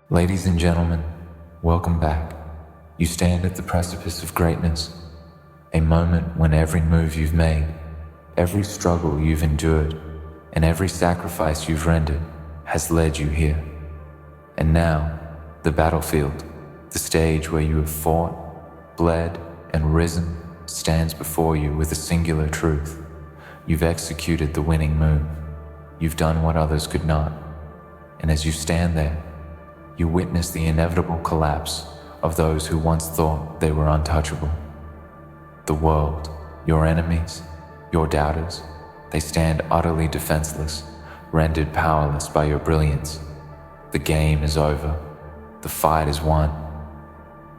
Ladies and gentlemen, welcome back. You stand at the precipice of greatness, a moment when every move you've made, every struggle you've endured, and every sacrifice you've rendered has led you here. And now, the battlefield, the stage where you have fought, bled, and risen, stands before you with a singular truth. You've executed the winning move. You've done what others could not. And as you stand there, you witness the inevitable collapse of those who once thought they were untouchable. The world, your enemies, your doubters, they stand utterly defenseless, rendered powerless by your brilliance. The game is over. The fight is won.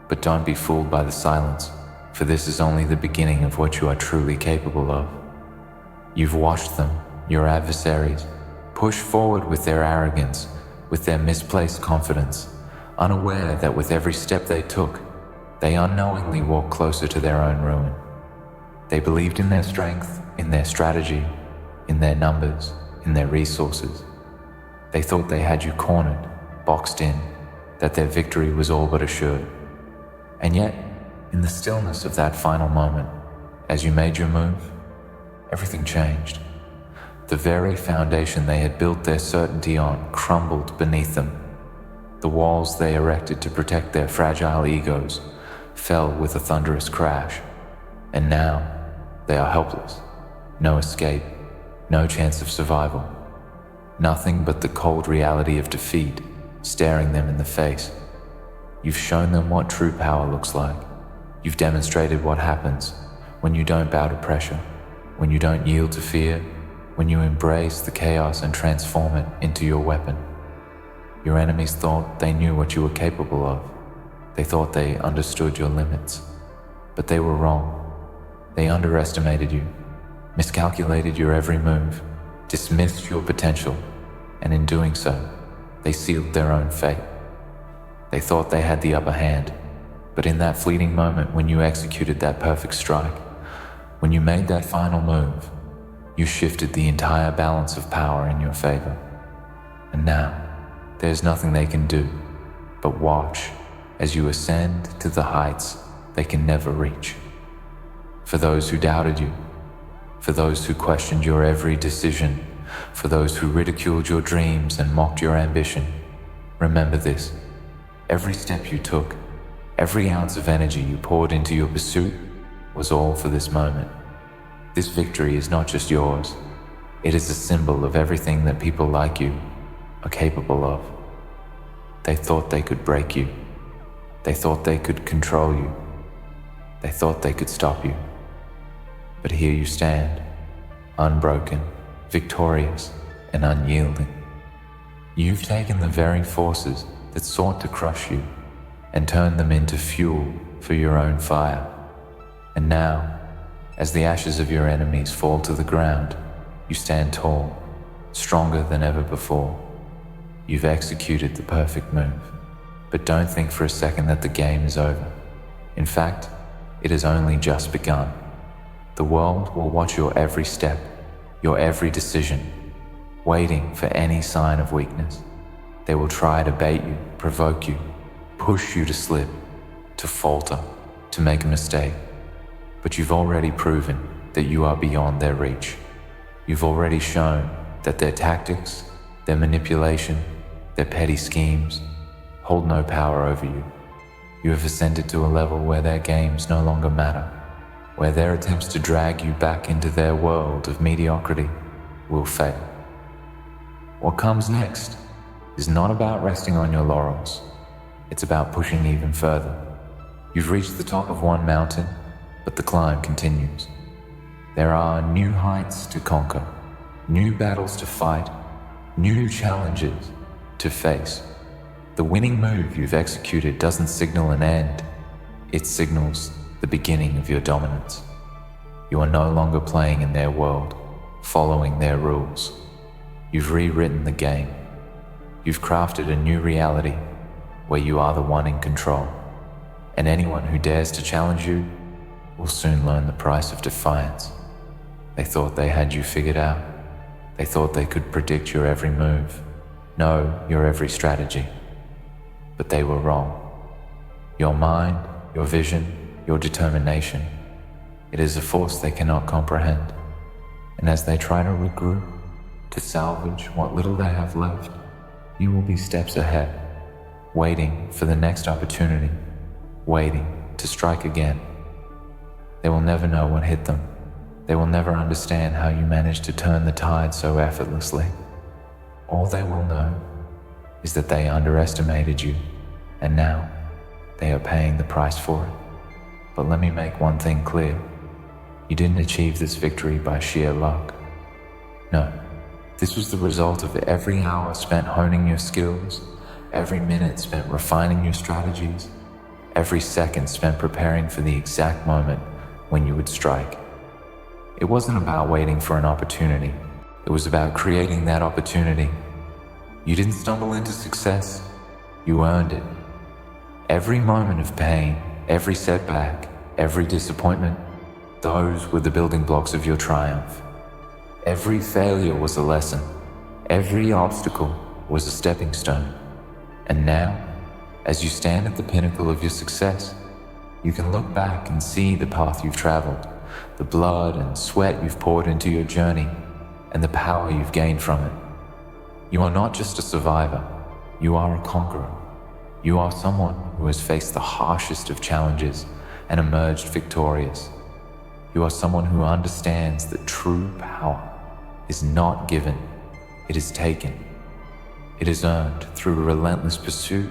But don't be fooled by the silence, for this is only the beginning of what you are truly capable of. You've watched them, your adversaries, push forward with their arrogance, with their misplaced confidence, unaware that with every step they took, they unknowingly walked closer to their own ruin. They believed in their strength, in their strategy, in their numbers, in their resources. They thought they had you cornered, boxed in, that their victory was all but assured. And yet, in the stillness of that final moment, as you made your move, everything changed. The very foundation they had built their certainty on crumbled beneath them. The walls they erected to protect their fragile egos fell with a thunderous crash. And now, they are helpless. No escape, no chance of survival. Nothing but the cold reality of defeat staring them in the face. You've shown them what true power looks like. You've demonstrated what happens when you don't bow to pressure, when you don't yield to fear, when you embrace the chaos and transform it into your weapon. Your enemies thought they knew what you were capable of. They thought they understood your limits. But they were wrong. They underestimated you, miscalculated your every move, dismissed your potential, and in doing so, they sealed their own fate. They thought they had the upper hand, but in that fleeting moment when you executed that perfect strike, when you made that final move, you shifted the entire balance of power in your favor. And now, there's nothing they can do but watch as you ascend to the heights they can never reach. For those who doubted you, for those who questioned your every decision, for those who ridiculed your dreams and mocked your ambition, remember this: every step you took, every ounce of energy you poured into your pursuit was all for this moment. This victory is not just yours, it is a symbol of everything that people like you are capable of. They thought they could break you. They thought they could control you. They thought they could stop you. But here you stand, unbroken, victorious, and unyielding. You've taken the very forces that sought to crush you and turned them into fuel for your own fire. And now, as the ashes of your enemies fall to the ground, you stand tall, stronger than ever before. You've executed the perfect move, but don't think for a second that the game is over. In fact, it has only just begun. The world will watch your every step, your every decision, waiting for any sign of weakness. They will try to bait you, provoke you, push you to slip, to falter, to make a mistake. But you've already proven that you are beyond their reach. You've already shown that their tactics, their manipulation, their petty schemes hold no power over you. You have ascended to a level where their games no longer matter, where their attempts to drag you back into their world of mediocrity will fail. What comes next is not about resting on your laurels. It's about pushing even further. You've reached the top of one mountain, but the climb continues. There are new heights to conquer, new battles to fight, new challenges to face. The winning move you've executed doesn't signal an end. It signals the beginning of your dominance. You are no longer playing in their world, following their rules. You've rewritten the game. You've crafted a new reality where you are the one in control. And anyone who dares to challenge you will soon learn the price of defiance. They thought they had you figured out. They thought they could predict your every move, know your every strategy. but they were wrong. Your mind, your vision, your determination, it is a force they cannot comprehend. And as they try to regroup, to salvage what little they have left, you will be steps ahead, waiting for the next opportunity, waiting to strike again. They will never know what hit them. They will never understand how you managed to turn the tide so effortlessly. All they will know is that they underestimated you, and now they are paying the price for it. But let me make one thing clear. You didn't achieve this victory by sheer luck. No, this was the result of every hour spent honing your skills, every minute spent refining your strategies, every second spent preparing for the exact moment when you would strike. It wasn't about waiting for an opportunity. It was about creating that opportunity. You didn't stumble into success. You earned it. Every moment of pain, every setback, every disappointment, those were the building blocks of your triumph. Every failure was a lesson. Every obstacle was a stepping stone. And now, as you stand at the pinnacle of your success, you can look back and see the path you've traveled, the blood and sweat you've poured into your journey, and the power you've gained from it. You are not just a survivor, you are a conqueror. You are someone who has faced the harshest of challenges and emerged victorious. You are someone who understands that true power is not given, it is taken. It is earned through relentless pursuit,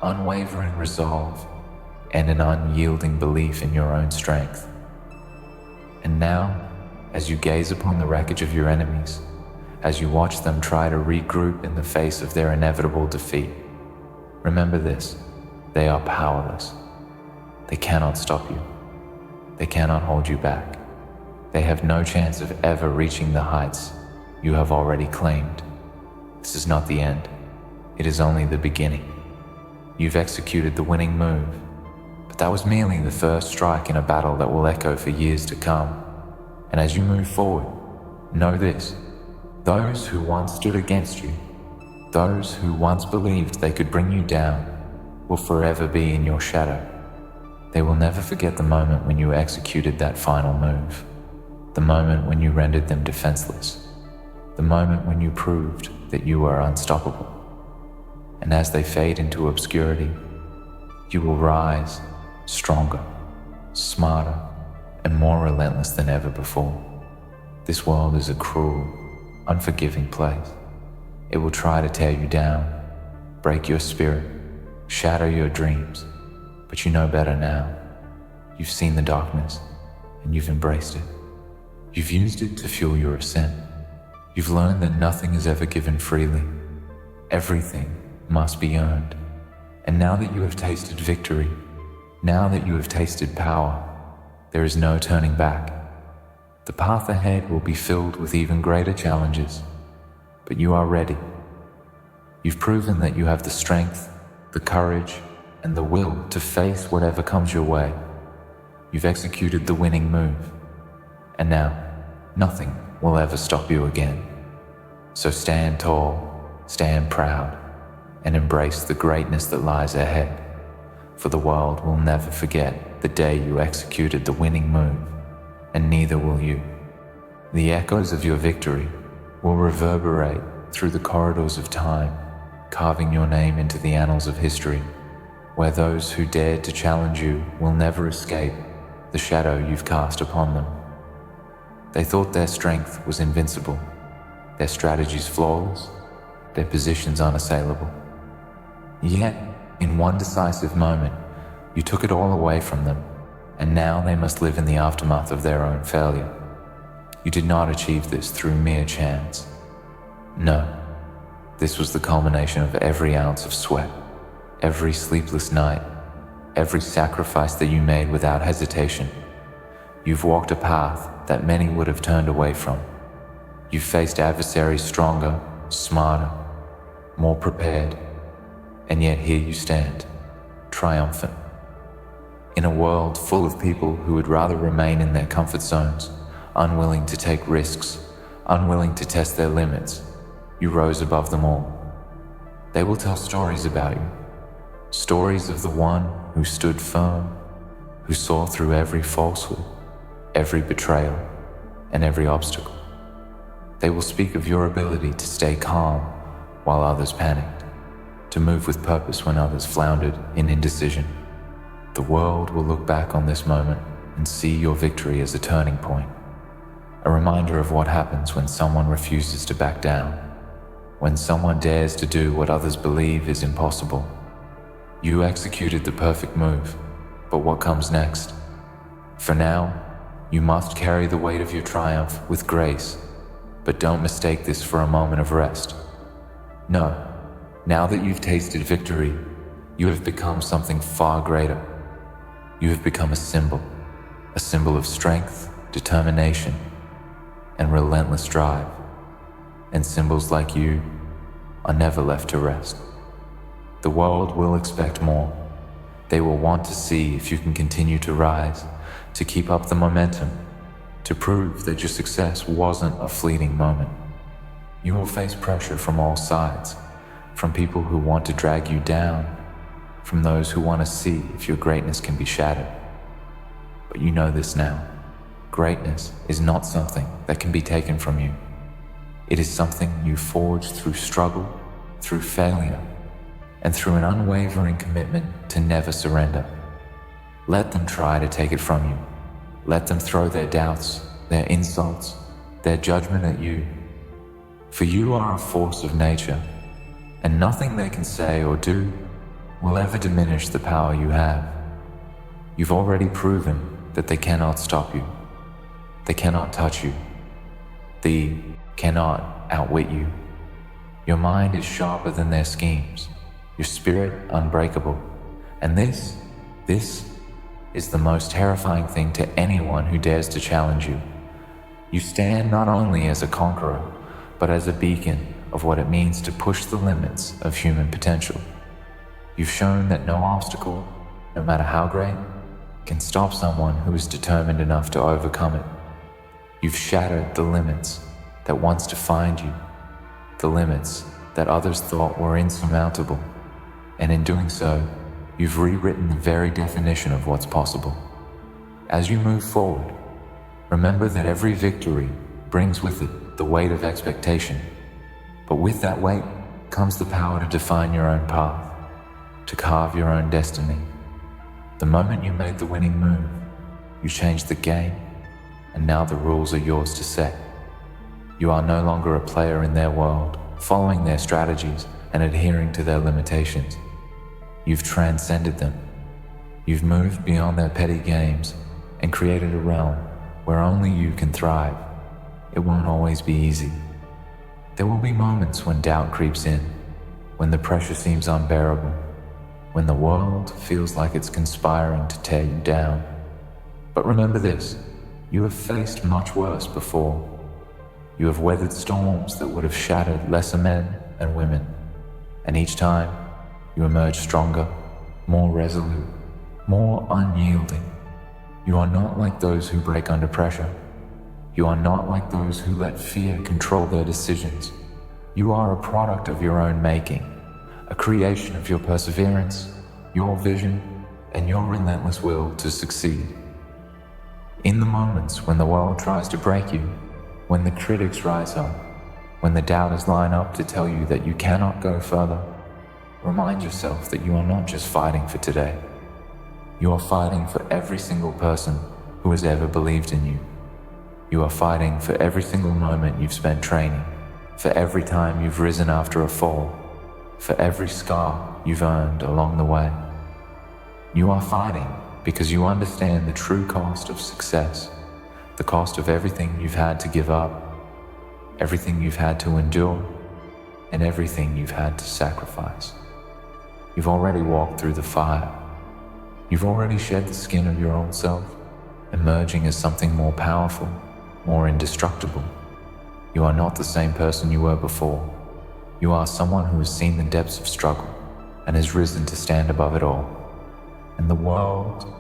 unwavering resolve, and an unyielding belief in your own strength. And now, as you gaze upon the wreckage of your enemies, as you watch them try to regroup in the face of their inevitable defeat, remember this: they are powerless. They cannot stop you. They cannot hold you back. They have no chance of ever reaching the heights you have already claimed. This is not the end. It is only the beginning. You've executed the winning move, but that was merely the first strike in a battle that will echo for years to come. And as you move forward, know this: those who once stood against you, those who once believed they could bring you down, will forever be in your shadow. They will never forget the moment when you executed that final move, the moment when you rendered them defenseless, the moment when you proved that you were unstoppable. And as they fade into obscurity, you will rise stronger, smarter, and more relentless than ever before. This world is a cruel, unforgiving place. It will try to tear you down, break your spirit, shatter your dreams, but you know better now. You've seen the darkness, and you've embraced it. You've used it to fuel your ascent. You've learned that nothing is ever given freely. Everything must be earned. And now that you have tasted victory, now that you have tasted power, there is no turning back. The path ahead will be filled with even greater challenges, but you are ready. You've proven that you have the strength, the courage, and the will to face whatever comes your way. You've executed the winning move, and now nothing will ever stop you again. So stand tall, stand proud, and embrace the greatness that lies ahead, for the world will never forget the day you executed the winning move, and neither will you. The echoes of your victory will reverberate through the corridors of time, carving your name into the annals of history, where those who dared to challenge you will never escape the shadow you've cast upon them. They thought their strength was invincible, their strategies flawless, their positions unassailable. Yet, in one decisive moment, you took it all away from them, and now they must live in the aftermath of their own failure. You did not achieve this through mere chance. No, this was the culmination of every ounce of sweat, every sleepless night, every sacrifice that you made without hesitation. You've walked a path that many would have turned away from. You've faced adversaries stronger, smarter, more prepared, and yet here you stand, triumphant. In a world full of people who would rather remain in their comfort zones, unwilling to take risks, unwilling to test their limits, you rose above them all. They will tell stories about you, Stories of the one who stood firm, who saw through every falsehood, every betrayal, and every obstacle. They will speak of your ability to stay calm while others panicked, to move with purpose when others floundered in indecision. The world will look back on this moment and see your victory as a turning point, a reminder of what happens when someone refuses to back down, when someone dares to do what others believe is impossible. You executed the perfect move, but what comes next? For now, you must carry the weight of your triumph with grace, but don't mistake this for a moment of rest. No, now that you've tasted victory, you have become something far greater. You have become a symbol of strength, determination, and relentless drive. And symbols like you are never left to rest. The world will expect more. They will want to see if you can continue to rise, to keep up the momentum, to prove that your success wasn't a fleeting moment. You will face pressure from all sides, from people who want to drag you down, from those who want to see if your greatness can be shattered. But you know this now. Greatness is not something that can be taken from you. It is something you forge through struggle, through failure, and through an unwavering commitment to never surrender. Let them try to take it from you. Let them throw their doubts, their insults, their judgment at you. For you are a force of nature, and nothing they can say or do will ever diminish the power you have. You've already proven that they cannot stop you. They cannot touch you. They cannot outwit you. Your mind is sharper than their schemes, your spirit unbreakable. And this is the most terrifying thing to anyone who dares to challenge you. You stand not only as a conqueror, but as a beacon of what it means to push the limits of human potential. You've shown that no obstacle, no matter how great, can stop someone who is determined enough to overcome it. You've shattered the limits that once defined you, the limits that others thought were insurmountable, and in doing so, you've rewritten the very definition of what's possible. As you move forward, remember that every victory brings with it the weight of expectation, but with that weight comes the power to define your own path, to carve your own destiny. The moment you made the winning move, you changed the game, and now the rules are yours to set. You are no longer a player in their world, following their strategies and adhering to their limitations. You've transcended them. You've moved beyond their petty games and created a realm where only you can thrive. It won't always be easy. There will be moments when doubt creeps in, when the pressure seems unbearable, when the world feels like it's conspiring to tear you down. But remember this, you have faced much worse before. You have weathered storms that would have shattered lesser men and women, and each time you emerge stronger, more resolute, more unyielding. You are not like those who break under pressure. You are not like those who let fear control their decisions. You are a product of your own making, a creation of your perseverance, your vision, and your relentless will to succeed. In the moments when the world tries to break you, when the critics rise up, when the doubters line up to tell you that you cannot go further, remind yourself that you are not just fighting for today. You are fighting for every single person who has ever believed in you. You are fighting for every single moment you've spent training, for every time you've risen after a fall, for every scar you've earned along the way. You are fighting because you understand the true cost of success, the cost of everything you've had to give up, everything you've had to endure, and everything you've had to sacrifice. You've already walked through the fire. You've already shed the skin of your old self, emerging as something more powerful, more indestructible. You are not the same person you were before. You are someone who has seen the depths of struggle and has risen to stand above it all. And the world,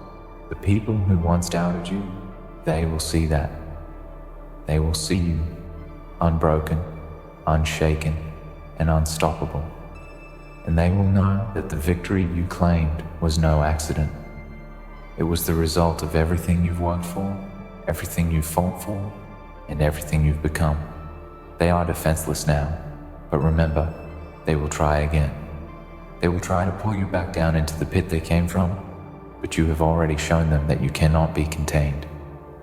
the people who once doubted you, they will see that. They will see you unbroken, unshaken, and unstoppable. and they will know that the victory you claimed was no accident. It was the result of everything you've worked for, everything you've fought for, and everything you've become. They are defenseless now, but remember, they will try again. They will try to pull you back down into the pit they came from, but you have already shown them that you cannot be contained.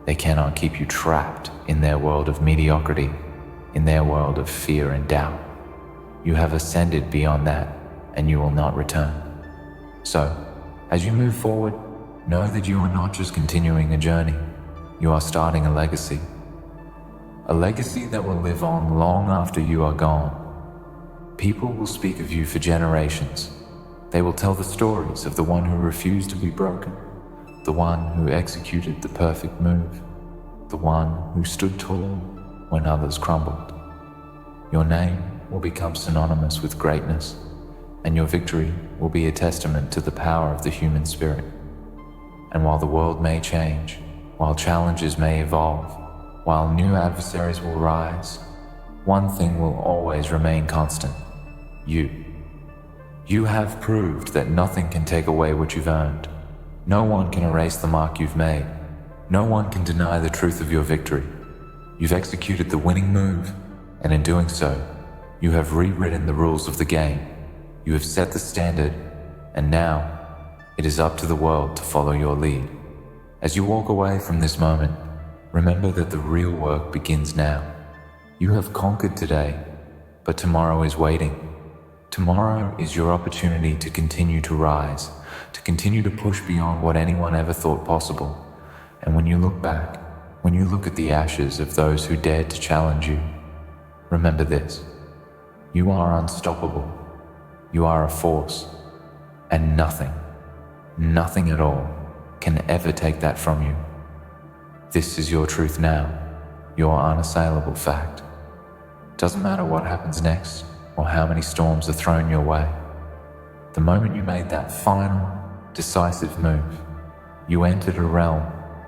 They cannot keep you trapped in their world of mediocrity, in their world of fear and doubt. You have ascended beyond that, and you will not return. So, as you move forward, know that you are not just continuing a journey, you are starting a legacy. A legacy that will live on long after you are gone. People will speak of you for generations. They will tell the stories of the one who refused to be broken, the one who executed the perfect move, the one who stood tall when others crumbled. Your name will become synonymous with greatness, and your victory will be a testament to the power of the human spirit. And while the world may change, while challenges may evolve, while new adversaries will rise, one thing will always remain constant: you. You have proved that nothing can take away what you've earned. No one can erase the mark you've made. No one can deny the truth of your victory. You've executed the winning move, and in doing so, you have rewritten the rules of the game. You have set the standard, and now it is up to the world to follow your lead. As you walk away from this moment, remember that the real work begins now. You have conquered today, but tomorrow is waiting. Tomorrow is your opportunity to continue to rise, to continue to push beyond what anyone ever thought possible. And when you look back, when you look at the ashes of those who dared to challenge you, remember this: you are unstoppable. You are a force, and nothing at all can ever take that from you. This is your truth now, your unassailable fact. Doesn't matter what happens next or how many storms are thrown your way. The moment you made that final, decisive move, you entered a realm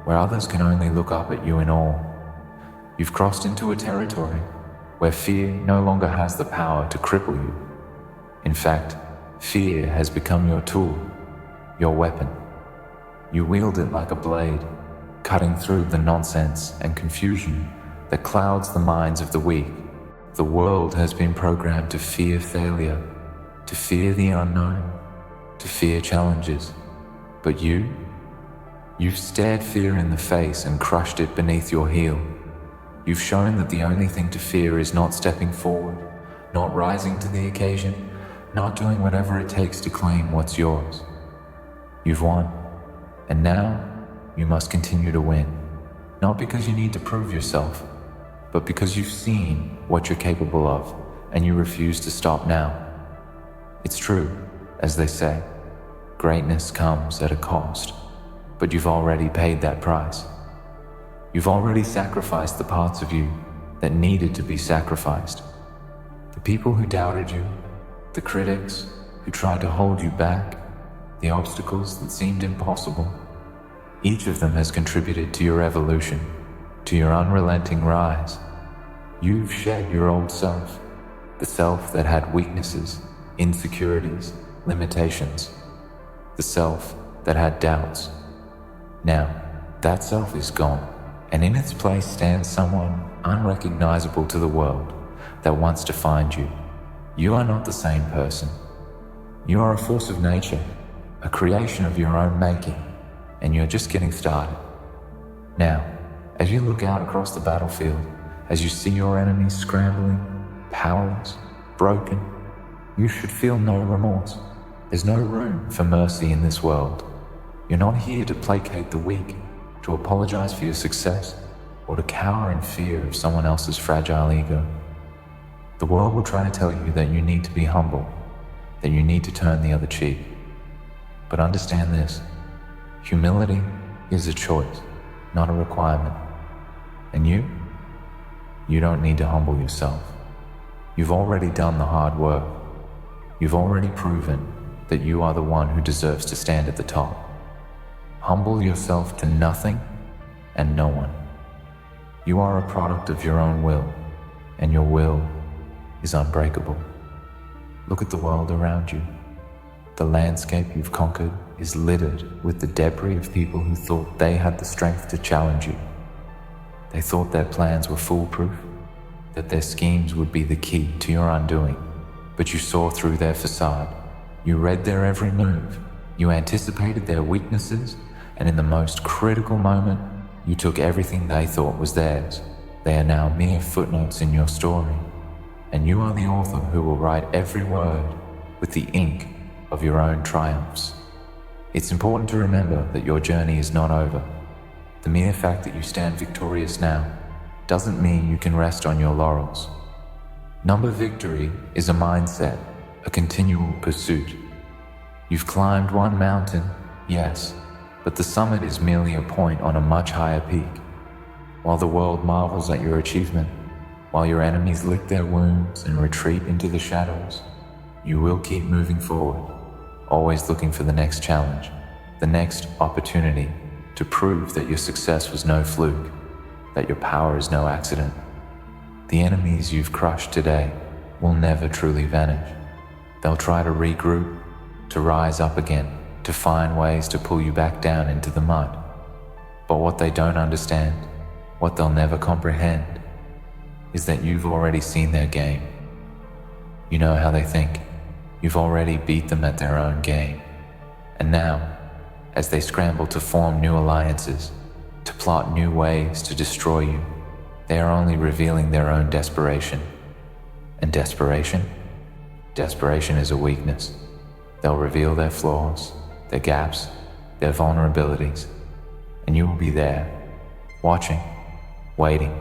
where others can only look up at you in awe. You've crossed into a territory where fear no longer has the power to cripple you. In fact, fear has become your tool, your weapon. You wield it like a blade, cutting through the nonsense and confusion that clouds the minds of the weak. The world has been programmed to fear failure, to fear the unknown, to fear challenges. But you've stared fear in the face and crushed it beneath your heel. You've shown that the only thing to fear is not stepping forward, not rising to the occasion, not doing whatever it takes to claim what's yours. You've won, and now you must continue to win, not because you need to prove yourself, but because you've seen what you're capable of, and you refuse to stop now. It's true, as they say, greatness comes at a cost, but you've already paid that price. You've already sacrificed the parts of you that needed to be sacrificed. The people who doubted you, the critics who tried to hold you back, the obstacles that seemed impossible, each of them has contributed to your evolution, to your unrelenting rise. You've shed your old self, the self that had weaknesses, insecurities, limitations, the self that had doubts. Now, that self is gone, and in its place stands someone unrecognizable to the world that wants to find you. You are not the same person. You are a force of nature, a creation of your own making, and you're just getting started. Now, as you look out across the battlefield, as you see your enemies scrambling, powerless, broken, you should feel no remorse. There's no room for mercy in this world. You're not here to placate the weak, to apologize for your success, or to cower in fear of someone else's fragile ego. The world will try to tell you that you need to be humble, that you need to turn the other cheek. But understand this: humility is a choice, not a requirement. And you don't need to humble yourself. You've already done the hard work. You've already proven that you are the one who deserves to stand at the top. Humble yourself to nothing and no one. You are a product of your own will, and your will is unbreakable. Look at the world around you. The landscape you've conquered is littered with the debris of people who thought they had the strength to challenge you. They thought their plans were foolproof, that their schemes would be the key to your undoing. But you saw through their facade. You read their every move. You anticipated their weaknesses, and in the most critical moment, you took everything they thought was theirs. They are now mere footnotes in your story, and you are the author who will write every word with the ink of your own triumphs. It's important to remember that your journey is not over. The mere fact that you stand victorious now doesn't mean you can rest on your laurels. Number victory is a mindset, a continual pursuit. You've climbed one mountain, yes, but the summit is merely a point on a much higher peak. While the world marvels at your achievement, while your enemies lick their wounds and retreat into the shadows, you will keep moving forward, always looking for the next challenge, the next opportunity to prove that your success was no fluke, that your power is no accident. The enemies you've crushed today will never truly vanish. They'll try to regroup, to rise up again, to find ways to pull you back down into the mud. But what they don't understand, what they'll never comprehend, is that you've already seen their game. You know how they think. You've already beat them at their own game. And now, as they scramble to form new alliances, to plot new ways to destroy you, they are only revealing their own desperation. And desperation is a weakness. They'll reveal their flaws, their gaps, their vulnerabilities, and you will be there, watching, waiting,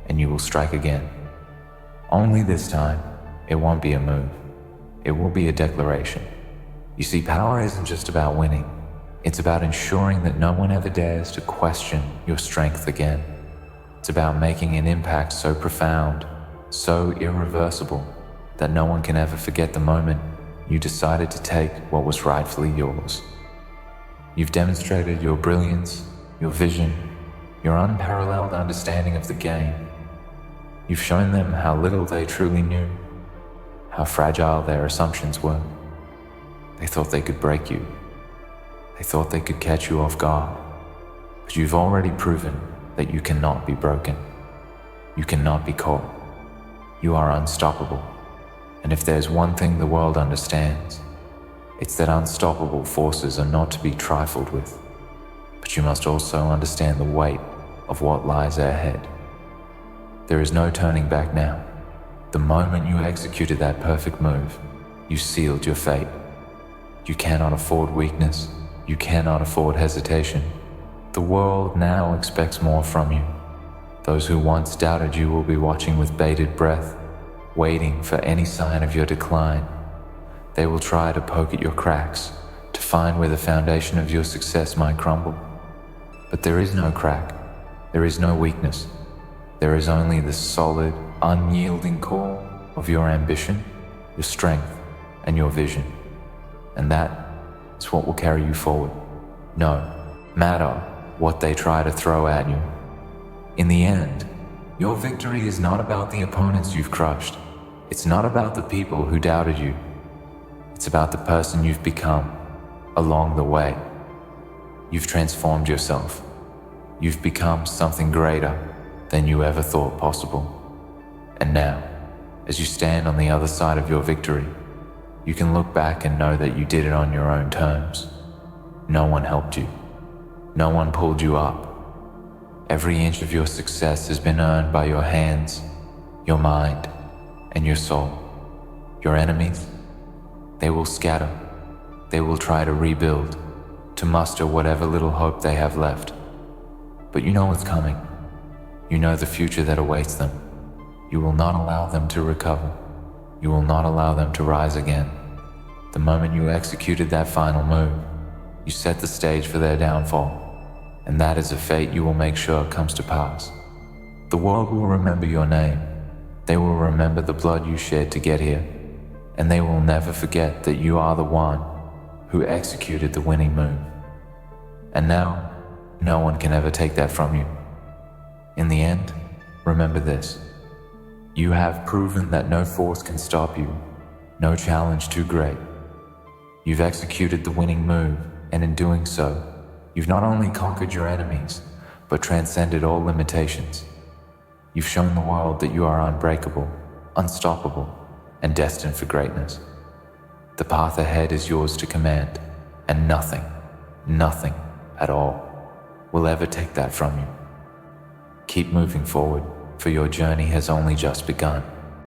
and you will strike again. Only this time, it won't be a move. It will be a declaration. You see, power isn't just about winning. It's about ensuring that no one ever dares to question your strength again. It's about making an impact so profound, so irreversible, that no one can ever forget the moment you decided to take what was rightfully yours. You've demonstrated your brilliance, your vision, your unparalleled understanding of the game. You've shown them how little they truly knew, how fragile their assumptions were. They thought they could break you. They thought they could catch you off guard. But you've already proven that you cannot be broken. You cannot be caught. You are unstoppable. And if there's one thing the world understands, it's that unstoppable forces are not to be trifled with. But you must also understand the weight of what lies ahead. There is no turning back now. The moment you executed that perfect move, you sealed your fate. You cannot afford weakness. You cannot afford hesitation. The world now expects more from you. Those who once doubted you will be watching with bated breath, waiting for any sign of your decline. They will try to poke at your cracks, to find where the foundation of your success might crumble. But there is no crack. There is no weakness. There is only the solid, unyielding core of your ambition, your strength, and your vision. And that is what will carry you forward. No matter what they try to throw at you. In the end, your victory is not about the opponents you've crushed. It's not about the people who doubted you. It's about the person you've become along the way. You've transformed yourself. You've become something greater than you ever thought possible. And now, as you stand on the other side of your victory, you can look back and know that you did it on your own terms. No one helped you. No one pulled you up. Every inch of your success has been earned by your hands, your mind, and your soul. Your enemies, they will scatter. They will try to rebuild, to muster whatever little hope they have left. But you know what's coming. You know the future that awaits them. You will not allow them to recover. You will not allow them to rise again. The moment you executed that final move, you set the stage for their downfall. And that is a fate you will make sure comes to pass. The world will remember your name. They will remember the blood you shed to get here. And they will never forget that you are the one who executed the winning move. And now, no one can ever take that from you. In the end, remember this. You have proven that no force can stop you. no challenge too great. You've executed the winning move, and in doing so, you've not only conquered your enemies, but transcended all limitations. You've shown the world that you are unbreakable, unstoppable, and destined for greatness. The path ahead is yours to command, and nothing at all will ever take that from you. Keep moving forward, for your journey has only just begun.